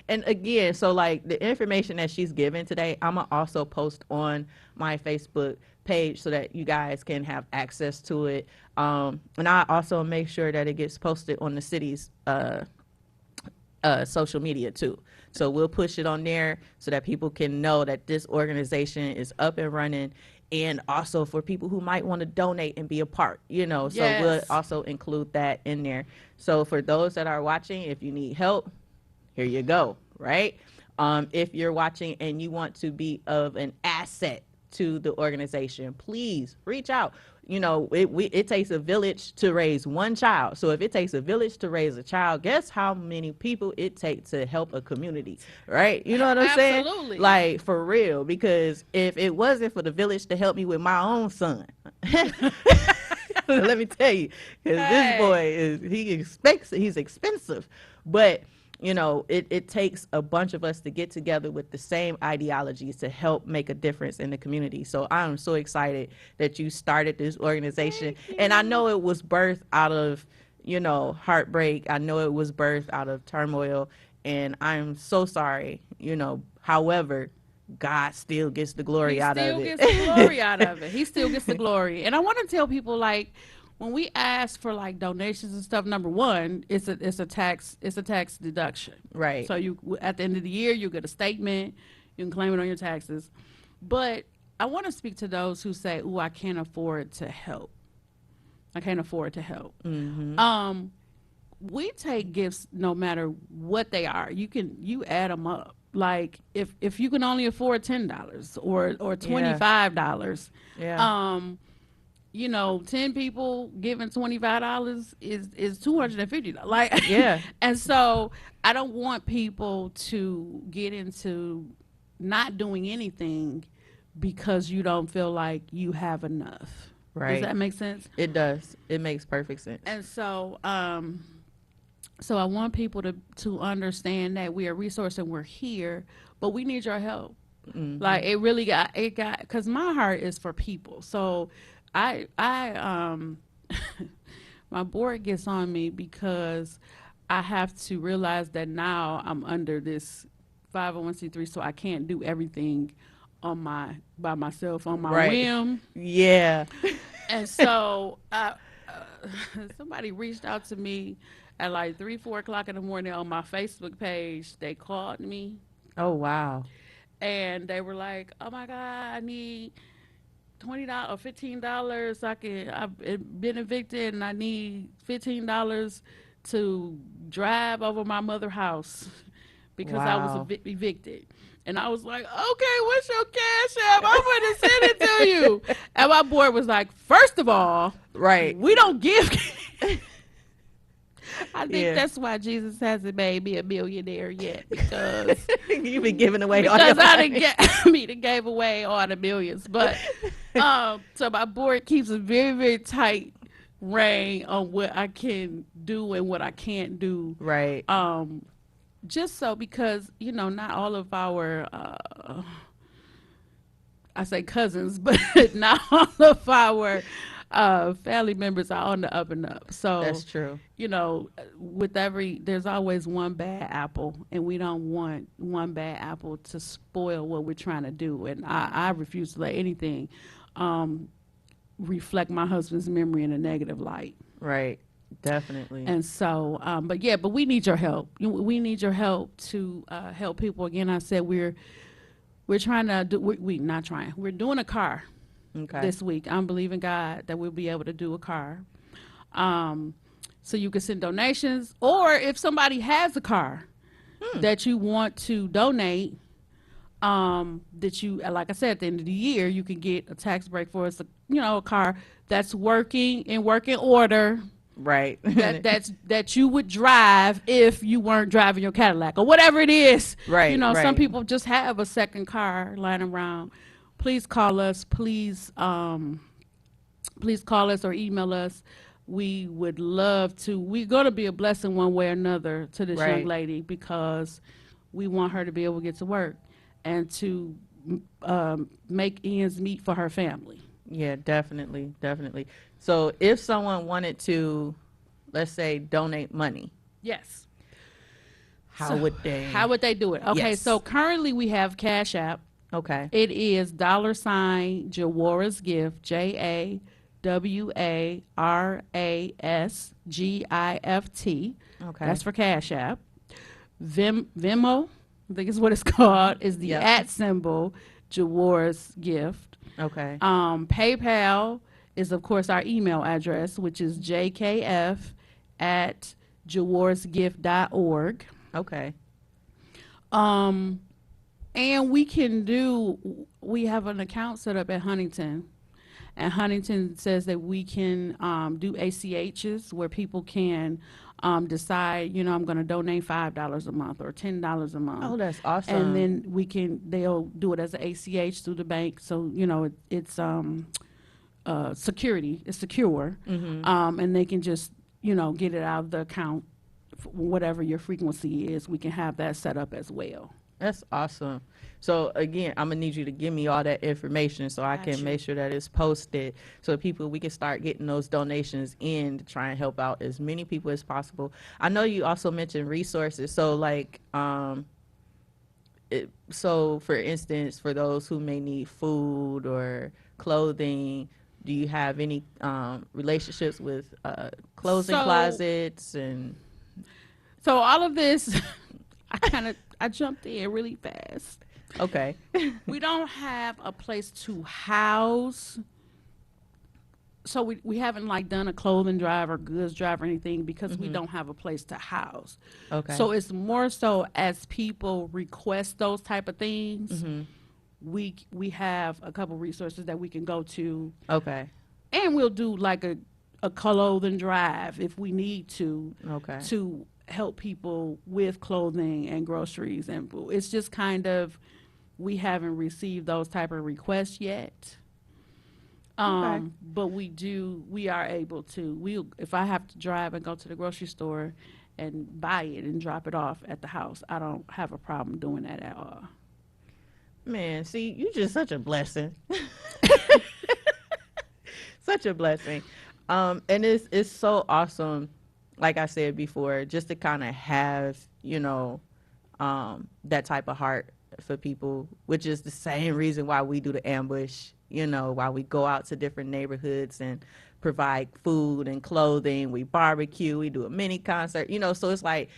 Speaker 3: And again, so like the information that she's given today, I'm going to also post on my Facebook page so that you guys can have access to it. And I also make sure that it gets posted on the city's social media too. So we'll push it on there so that people can know that this organization is up and running, and also for people who might want to donate and be a part, so we'll also include that in there. So for those that are watching, if you need help, here you go, right? If you're watching and you want to be of an asset to the organization, please reach out. It takes a village to raise one child. So if it takes a village to raise a child, guess how many people it takes to help a community, right? You know what I'm saying?
Speaker 6: Absolutely.
Speaker 3: Like, for real, because if it wasn't for the village to help me with my own son, let me tell you, because this boy he's expensive, but it takes a bunch of us to get together with the same ideologies to help make a difference in the community. So I'm so excited that you started this organization. And I know it was birthed out of, heartbreak. I know it was birthed out of turmoil. and I'm so sorry, however, God still gets the glory out of it.
Speaker 6: He still gets the glory out of it. He still gets the glory. And I want to tell people, like, when we ask for like donations and stuff, number one, it's a tax deduction.
Speaker 3: Right.
Speaker 6: So you, at the end of the year, you get a statement, you can claim it on your taxes. But I want to speak to those who say, "Ooh, I can't afford to help. I can't afford to help."
Speaker 3: Mm-hmm.
Speaker 6: We take gifts no matter what they are. You add them up. Like if you can only afford $10 or $25,
Speaker 3: Yeah.
Speaker 6: 10 people giving $25 is $250. Like,
Speaker 3: Yeah.
Speaker 6: And so I don't want people to get into not doing anything because you don't feel like you have enough.
Speaker 3: Right.
Speaker 6: Does that make sense?
Speaker 3: It does. It makes perfect sense.
Speaker 6: And so, so I want people to understand that we are a resource and we're here, but we need your help.
Speaker 3: Mm-hmm.
Speaker 6: Like it got, because my heart is for people. So I my board gets on me because I have to realize that now I'm under this 501c3, so I can't do everything by myself on my whim.
Speaker 3: Yeah.
Speaker 6: And so somebody reached out to me at like 3-4 o'clock in the morning on my Facebook page. They called me.
Speaker 3: Oh, wow.
Speaker 6: And they were like, "Oh my God, I need $20 or $15. I've been evicted and I need $15 to drive over my mother's house because I was evicted." And I was like, "Okay, what's your cash app? I'm going to send it to you." And my board was like, "First of all, we don't give." I think that's why Jesus hasn't made me a millionaire yet, because
Speaker 3: you've been giving away
Speaker 6: because
Speaker 3: all your
Speaker 6: I gave away all the millions. But so my board keeps a very, very tight rein on what I can do and what I can't do.
Speaker 3: Right.
Speaker 6: Just so, because not all of our I say cousins, but not all of our family members are on the up and up. So
Speaker 3: that's true.
Speaker 6: There's always one bad apple, and we don't want one bad apple to spoil what we're trying to do. And I refuse to let anything reflect my husband's memory in a negative light.
Speaker 3: Right. Definitely.
Speaker 6: And so, but we need your help. We need your help to help people. Again, I said we're trying to do. We're doing a car.
Speaker 3: Okay.
Speaker 6: This week. I'm believing God that we'll be able to do a car. So you can send donations, or if somebody has a car that you want to donate, that you, like I said, at the end of the year, you can get a tax break for us, a car that's working order.
Speaker 3: Right.
Speaker 6: that you would drive if you weren't driving your Cadillac or whatever it is.
Speaker 3: Right.
Speaker 6: Some people just have a second car lying around. Please call us. Please call us or email us. We would love to. We're going to be a blessing one way or another to this young lady, because we want her to be able to get to work and to make ends meet for her family.
Speaker 3: Yeah, definitely. Definitely. So if someone wanted to, let's say, donate money.
Speaker 6: Yes.
Speaker 3: How would they
Speaker 6: do it? Okay,
Speaker 3: yes.
Speaker 6: So currently we have Cash App.
Speaker 3: Okay.
Speaker 6: It is $Jawaras's Gift, JAWARASGIFT.
Speaker 3: Okay.
Speaker 6: That's for Cash App. Venmo, I think is what it's called, is the @ symbol, Jawar's Gift.
Speaker 3: Okay.
Speaker 6: PayPal is, of course, our email address, which is jkf@jawarsgift.org.
Speaker 3: Okay.
Speaker 6: And we have an account set up at Huntington, and Huntington says that we can do ACHs where people can decide, I'm going to donate $5 a month or $10 a month.
Speaker 3: Oh, that's awesome.
Speaker 6: And then they'll do it as an ACH through the bank. So, it's security, it's secure.
Speaker 3: Mm-hmm.
Speaker 6: And they can just, get it out of the account, whatever your frequency is. We can have that set up as well.
Speaker 3: That's awesome. So again, I'm gonna need you to give me all that information so I can make sure that it's posted so people we can start getting those donations in to try and help out as many people as possible. I know you also mentioned resources. So like so for instance, for those who may need food or clothing, do you have any relationships with clothing closets and
Speaker 6: so all of this I jumped in really fast.
Speaker 3: Okay.
Speaker 6: We don't have a place to house. So we haven't like done a clothing drive or goods drive or anything because we don't have a place to house.
Speaker 3: Okay.
Speaker 6: So it's more so as people request those type of things, we have a couple resources that we can go to.
Speaker 3: Okay.
Speaker 6: And we'll do like a clothing drive if we need to.
Speaker 3: Okay.
Speaker 6: To help people with clothing and groceries and food. It's just kind of, we haven't received those type of requests yet. But we are able to, if I have to drive and go to the grocery store and buy it and drop it off at the house, I don't have a problem doing that at all.
Speaker 3: Man, see, you just such a blessing. Such a blessing. And it's so awesome, like I said before, just to kind of have, that type of heart for people, which is the same reason why we do the ambush, why we go out to different neighborhoods and provide food and clothing. We barbecue, we do a mini concert, so it's like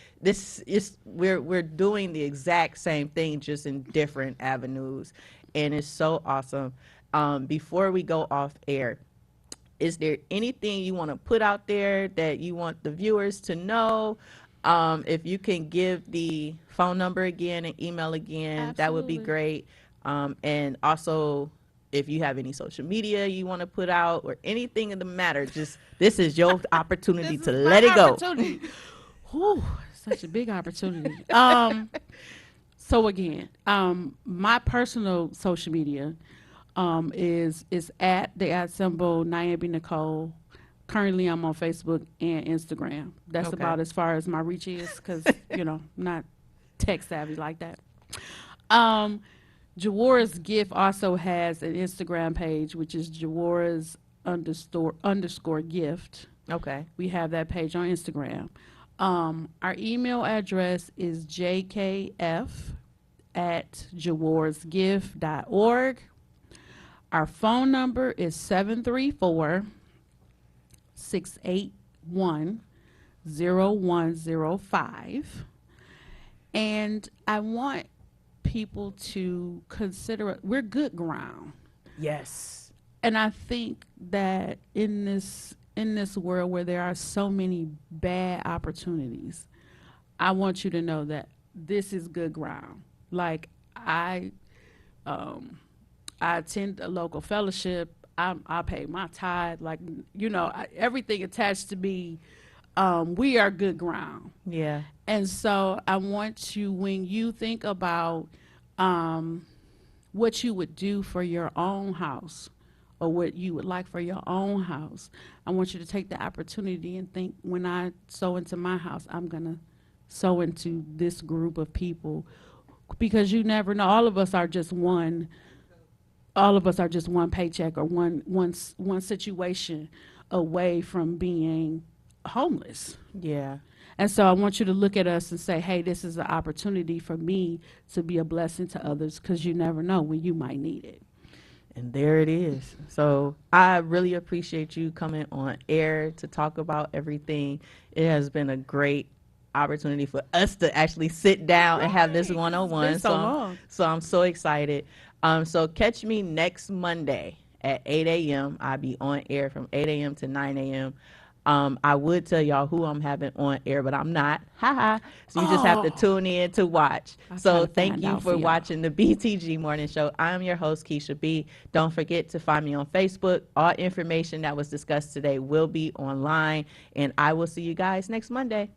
Speaker 3: we're doing the exact same thing, just in different avenues. And it's so awesome. Before we go off air, is there anything you want to put out there that you want the viewers to know? If you can give the phone number again and email again, that would be great. And also, if you have any social media you want to put out or anything in the matter, just this is your opportunity to let it go.
Speaker 6: Whew, such a big opportunity. So again, my personal social media is at the @ Nyambi Nicole. Currently, I'm on Facebook and Instagram. That's about as far as my reach is because, not tech savvy like that. Jawora's Gift also has an Instagram page, which is Jawora's _ gift.
Speaker 3: Okay.
Speaker 6: We have that page on Instagram. Our email address is jkf@jaworsgift.org. Our phone number is 734-681-0105. And I want people to consider we're good ground.
Speaker 3: Yes.
Speaker 6: And I think that in this world where there are so many bad opportunities, I want you to know that this is good ground. Like I attend a local fellowship. I pay my tithe. Like, everything attached to me. We are good ground.
Speaker 3: Yeah.
Speaker 6: And so I want you, when you think about what you would do for your own house or what you would like for your own house, I want you to take the opportunity and think, when I sow into my house, I'm going to sow into this group of people, because you never know. All of us are just one paycheck or one situation away from being homeless.
Speaker 3: Yeah.
Speaker 6: And so I want you to look at us and say, hey, this is an opportunity for me to be a blessing to others, because you never know when you might need it.
Speaker 3: And there it is. So I really appreciate you coming on air to talk about everything. It has been a great opportunity for us to actually sit down and have this one-on-one. So I'm so excited. So catch me next Monday at 8 a.m. I'll be on air from 8 a.m. to 9 a.m. I would tell y'all who I'm having on air, but I'm not. So you just have to tune in to watch. So thank you for watching the BTG Morning Show. I'm your host, Keisha B. Don't forget to find me on Facebook. All information that was discussed today will be online, and I will see you guys next Monday.